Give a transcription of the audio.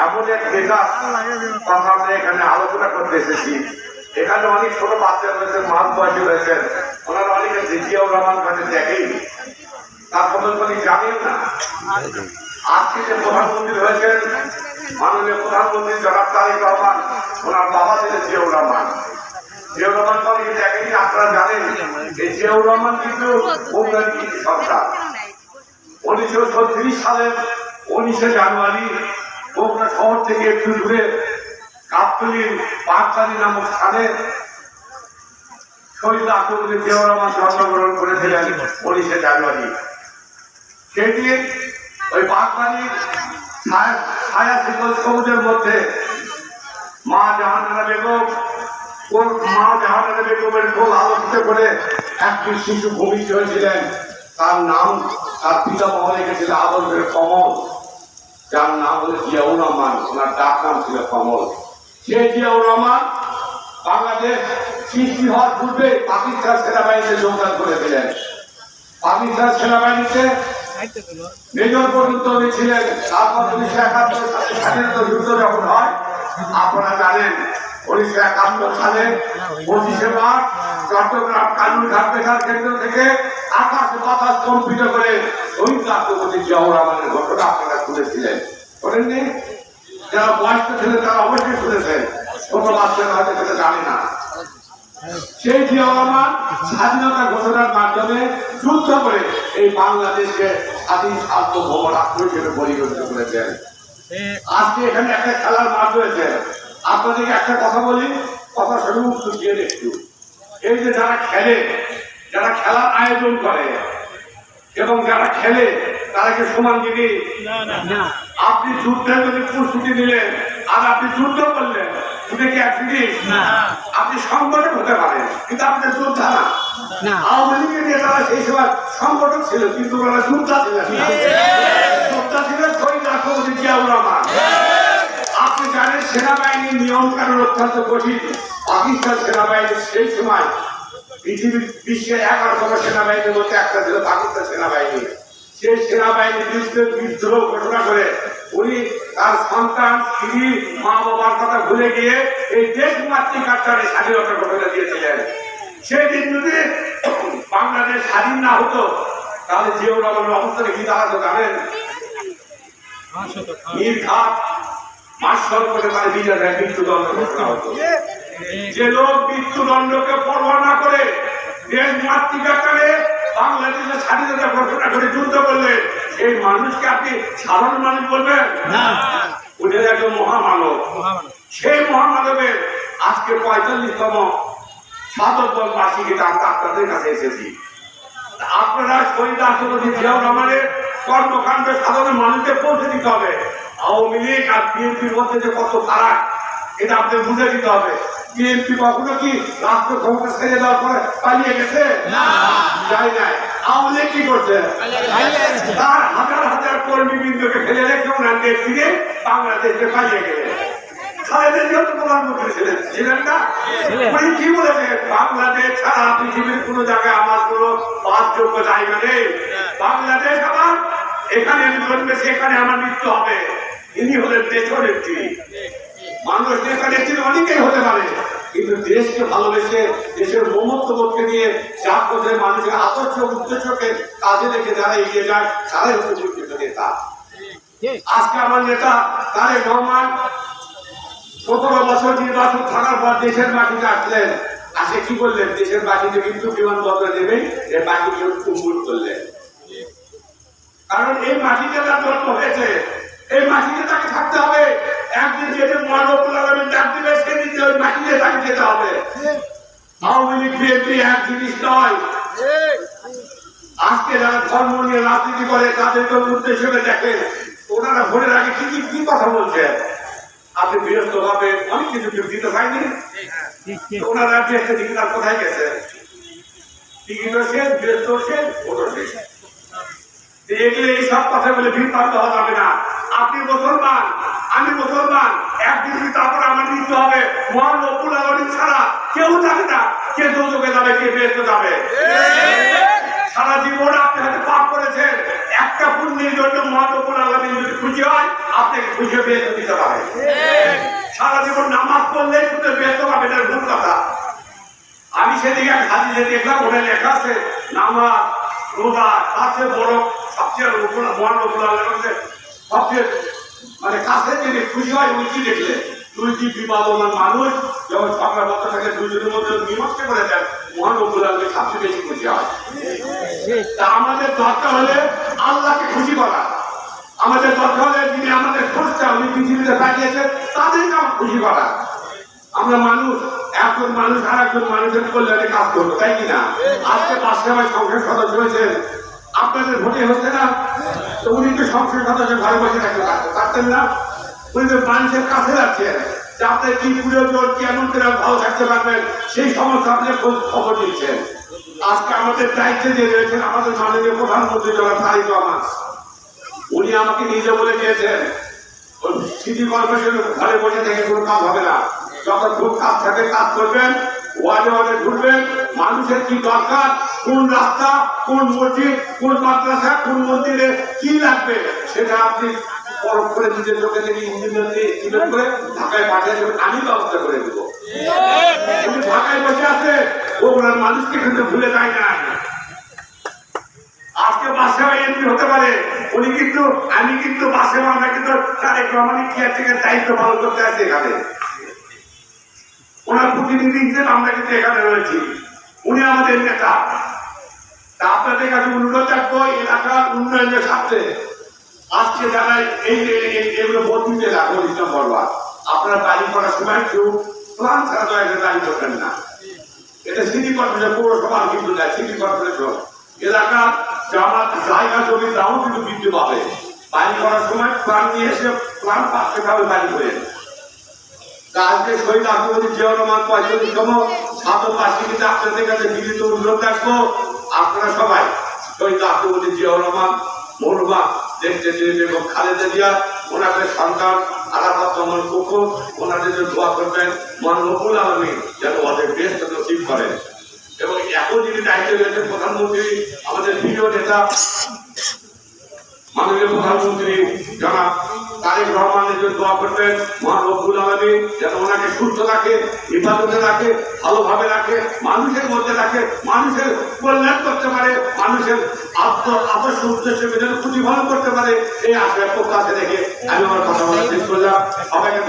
এমন এক নেতা কথা আমরা এখানে আলোচনা করতে এসেছি। এখানে অনেক ছোট বাচ্চা রয়েছেন, মাঝ বয়সী রয়েছেন, ওনারা অনেকে জিয়াউর রহমান কাছে দেখেনি, তার সম্বন্ধে অনেক জানেন না। আজকে যে প্রধানমন্ত্রী হয়েছেন মাননীয় প্রধানমন্ত্রী জনাব তারেক রহমান, ওনার বাবা ছিলেন জিয়াউর রহমান। জিয়াউর রহমান তো অনেকে দেখেনি। আপনারা জানেন এই জিয়াউর রহমান কিন্তু বঙ্গালী কৃষি সরকার 1936 সালের 19শে জানুয়ারি বগুড়া শহর থেকে একটু দূরে গাবতলীর পাকতালি নামক স্থানে শহীদ আক্রমণে জিয়াউর রহমান জন্মগ্রহণ করেছিলেন 19শে জানুয়ারি। সেই দিন ওই পাকতালির ছায়া শীতল সবুজের মধ্যে মা জাহানারা বেগমের কোল আলোকিত করে একটি শিশু ভূমিষ্ঠ হয়েছিলেন। তার নাম তার পিতামহ রেখেছিল আদরের কমল, যার নাম হল জিয়াউর রহমান। ওনার ডাক নাম ছিল কমল। সেই জিয়াউর রহমান বাংলাদেশ সৃষ্টি হওয়ার পূর্বে পাকিস্তান সেনাবাহিনীতে যোগদান করেছিলেন। পাকিস্তান সেনাবাহিনীতে মেজর পর্যন্ত উনি ছিলেন। তারপর 1971 সালে স্বাধীনতা যুদ্ধ যখন হয়, আপনারা জানেন 1971 সালে 25শে মার্চ চট্টগ্রাম কালুরঘাট বেতার কেন্দ্র থেকে আকাশ বাতাস কম্পিত করে শহীদ রাষ্ট্রপতি জিয়াউর রহমানের ঘটনা আপনারা শুনেছিলেন, শোনেননি? যারা বয়স্ক ছিলেন তারা অবশ্যই শুনেছেন, ছোট বাচ্চারা হয়তো সেটা জানে না। সেই জিয়াউর রহমান স্বাধীনতা ঘোষণার মাধ্যমে যুদ্ধ করে এই বাংলাদেশকে স্বাধীন সার্বভৌম রাষ্ট্র হিসেবে পরিগণিত করেছেন। আজকে এখানে একটা খেলার মাঠ রয়েছে। আপনাদেরকে একটা কথা বলি, কথা শুনে উত্তর দিয়ে একটু। এই যে যারা খেলে, যারা খেলার আয়োজন করে এবং যারা খেলে তারা কি সমান জিনিস? আপনি যুদ্ধের যদি প্রস্তুতি নিলেন আর আপনি যুদ্ধ করলেন, দুটো কি এক জিনিস? আপনি সংগঠক হতে পারেন কিন্তু আপনি যোদ্ধা না। আওয়ামী লীগের নেতারা সেই সময় সংগঠক ছিল কিন্তু ওরা যোদ্ধা ছিলেন না। যোদ্ধা ছিলেন শহীদ রাষ্ট্রপতি জিয়াউর রহমান। আপনি জানেন সেনাবাহিনীর নিয়ম কানুন অত্যন্ত কঠিন। পাকিস্তান সেনাবাহিনী সেই সময় পৃথিবীর বিশ্বের 11তম সেনাবাহিনীর মধ্যে একটা ছিল পাকিস্তান সেনাবাহিনী। সেই সেনাবাহিনীর বিরুদ্ধে বিদ্রোহ ঘোষণা করে উনি তার সন্তান, স্ত্রী, মা বাবার কথা ভুলে গিয়ে এই দেশ মাতৃকার টানে স্বাধীনতা ঘোষণা দিয়েছিলেন। সেই দিন যদি বাংলাদেশ স্বাধীন না হতো তাহলে জিয়াউর রহমানের অবস্থানে কি দাঁড়াতো জানেন? নির্ঘাত মার্শাল করে তার বিজয়ের মৃত্যুদণ্ড ঘোষণা হতো। যে লোক মৃত্যুদণ্ডকে পরোয়া না করে দেশ মাতৃকার টানে বাংলাদেশের স্বাধীনতা ঘোষণা করে যুদ্ধ করলে এই মানুষকে আপনি সাধারণ মানুষ বলবেন না, উনি একজন মহামানব। সেই মহামানবের আজকে 45তম স্বাধীনতার বার্ষিকী আমরা আপনাদের কাছে এসেছি। আপনারা শহীদ রাষ্ট্রপতি জিয়াউর রহমানের কর্মকাণ্ড সাধারণ মানুষকে পৌঁছে দিতে হবে। আওয়ামী লীগ আর বিএনপির মধ্যে যে কত ফারাক এটা আপনাদের বুঝে দিতে হবে। বিএনপি কখনো কি রাষ্ট্র ক্ষমতা ছেড়ে দেওয়ার পরে পালিয়ে গেছে? যাই নাই। আওয়ামী লীগ কি করছে? তার হাজার হাজার কর্মীবৃন্দকে ফেলে রেখে ওনার দেশ থেকে বাংলাদেশে পালিয়ে গেলেন। প্রধানমন্ত্রী ছিলেন না? উনি কি বলেছেন? বাংলাদেশ ছাড়া পৃথিবীর কোন জায়গায় আমার কোন বাসযোগ্য জায়গা নেই। বাংলাদেশ আমার, এখানে আমি জন্মেছি, এখানে আমার মৃত্যু হবে। ইনি হলেন দেশের নেত্রী। মানুষ দেশের নেত্রী অনেকেই হতে পারে কিন্তু দেশকে ভালোবেসে দেশের মমত্ববোধকে নিয়ে চাপ করতে মানুষের আদর্শ উদ্দেশ্যকে কাজে রেখে যারা এগিয়ে যায় তারাই হচ্ছে প্রকৃত নেতা। আজকে আমার নেতা তারেক রহমান 17 বছর নির্বাচন থাকার পর দেশের মাটিতে আসলেন। আসে কি করলেন? দেশের মাটিতে কিন্তু বিমানবন্দর দেবে এর মাটিকে কুম্ভুর করলেন। কারণ এই মাটিতে তার জন্ম হয়েছে, এই মাটিতে তাকে থাকতে হবে। একদিন যেদিন মহানবুল আলমীর ডাক দিবে সেদিন ওই মাটিতে তাকে যেতে হবে। আওয়ামী লীগ বিএনপি এক জিনিস নয়। আজকে যারা ধর্ম নিয়ে রাজনীতি করে তাদেরকে উদ্দেশ্য দেখেন ওনারা ভোটের আগে কি কথা বলছেন। আপনি বিরক্ত ভাবে অনেক কিছু দিতে পাইনি। ওনারা দেশে টিকিটার কোথায় গেছে? টিকিটও শেষ, বিরক্ত শেষ, ভোটও শেষ। এগুলো এই সব কথা বলে বিভ্রান্ত হওয়া যাবে না। আপনি মুসলমান, আমি মুসলমান, একদিন তারপরে আমার মৃত্যু হবে। মহান রব্বুল আলামিন ছাড়া কেউ জানে না কে দোজখে যাবে, কে বেহেশতে যাবে। সারা জীবন আপনি হয়তো পাপ করেছেন, একটা পুণ্য আপনির জন্য মহানবুল আলামিন যদি খুশি হয় আপনাকে খুশি বের দিতে পারে। সারা জীবন নামাজ পড়লে শুধু বের পাবে না, ভুল কথা। আমি সেদিকে এক হাদিসে দেখলাম, ওখানে লেখা আছে নামাজ রোজা কাছে বড় সবচেয়ে মহানবুল আলামিনের সবচেয়ে মানে কাছে যদি খুশি হয় ওই কি দেখলে দুইটি বিবাদমান মানুষ যখন সকাল বক্তা থাকে দুজনের মধ্যে মীমাংসা করে দেন মহানবুল আলামিন সবচেয়ে বেশি খুশি হয়। তা আমাদের দরকার হলে আল্লাহকে খুশি করা, আমাদের দরকার হলে যিনি আমাদের স্রষ্টা উনি পৃথিবীতে পাঠিয়েছেন তাদেরকে আমরা খুশি করা। আমরা মানুষ, একজন মানুষ আর একজন মানুষের কল্যাণে কাজ করবো, তাই কিনা? আজকে 5 সভায় সংসদ সদস্য হয়েছেন, আপনাদের ভোটে হচ্ছে না, তো উনি তো সংসদ সদস্য ঘরে বসে থাকতে পারতেন না? উনি তো মানুষের কাছে যাচ্ছেন যে আপনার কি প্রয়োজন, কেমন করে ভালো থাকতে পারবেন সেই সমস্ত আপনি খবর দিচ্ছেন। আজকে আমাদের দায়িত্বে যে রয়েছেন আমাদের মাননীয় প্রধানমন্ত্রী জনাব তারেক রহমান, উনি আমাকে নিজে বলে দিয়েছেন সিটি কর্পোরেশনের ঘরে বসে থেকে কোনো কাজ হবে না, যখন খুব কাজ থাকে কাজ করবেন, ওয়ার্ডে ওয়ার্ডে ঘুরবেন, মানুষের কি দরকার, কোন রাস্তা, কোন মসজিদ, কোন মাদ্রাসা, কোন মন্দিরে কি লাগবে সেটা আপনি পরখ করে নিজের চোখে থেকে ইঞ্জিনিয়ার দিয়ে এস্টিমেট করে ঢাকায় পাঠিয়ে দেবেন, আমি ব্যবস্থা করে দেবো। উনি ঢাকায় বসে আছে, ওগুলোর মানুষকে কিন্তু ভুলে যায় না। আজকে বাসে এমপি হতে পারে উনি, কিন্তু আমি কিন্তু বাসে আমরা কিন্তু তারেক রহমানের কেয়ারটেকার দায়িত্ব পালন করতে আসছি এখানে, ওনার প্রতিনিধি হিসেবে আমরা কিন্তু এখানে রয়েছি, উনি আমাদের নেতা। তা আপনাদের কাছে অনুরোধ রাখবো এলাকার উন্নয়নের স্বার্থে আজকে যারা এগুলো বদলিতে রাখবো ইসলাম বলবা, আপনারা বাড়ি করার সময় কেউ প্ল্যান ছাড়া তো একটা বাড়ি করবেন না। এটা সিটি কর্পোরেশন, পৌরসভা কিন্তু না, সিটি কর্পোরেশন এলাকা আমার জায়গা জমি দাও কিন্তু বৃদ্ধি পাবে। বাড়ি করার সময় প্ল্যান নিয়ে এসে প্ল্যান পাচ্ছে ভাবে বাড়ি করে। আজকে শহীদ রাষ্ট্রপতি জিয়াউর রহমান 45তম ছাত্রবার্ষিকীতে আপনাদের কাছে বিনীত অনুরোধ রাখবো, আপনারা সবাই শহীদ রাষ্ট্রপতি জিয়াউর রহমান মরহুমা দেখতে এবং খালেদা জিয়া ওনাদের সন্তান আরাফাত রহমান কুকুর ওনাদের জন্য দোয়া করবেন, মহানবুল আলামিন যেন ওদের বেস্ট নসিব করেন। এবং এখন যিনি দায়িত্বে রয়েছেন প্রধানমন্ত্রী, আমাদের প্রিয় নেতা মাননীয় প্রধানমন্ত্রী জনাব তারেক রহমানের জন্য দোয়া করবেন, মহানবুল আলামিন যেন ওনাকে সুস্থ রাখে, হেফাজতে রাখে, ভালোভাবে রাখে, মানুষের মধ্যে রাখে, মানুষের কল্যাণ করতে পারে, মানুষের আদর্শ উদ্দেশ্যে যেন প্রতিফলন করতে পারে, এই আশায় প্রত্যাশা রেখে আমি আমার কথা বলা শেষ করলাম। সবাইকে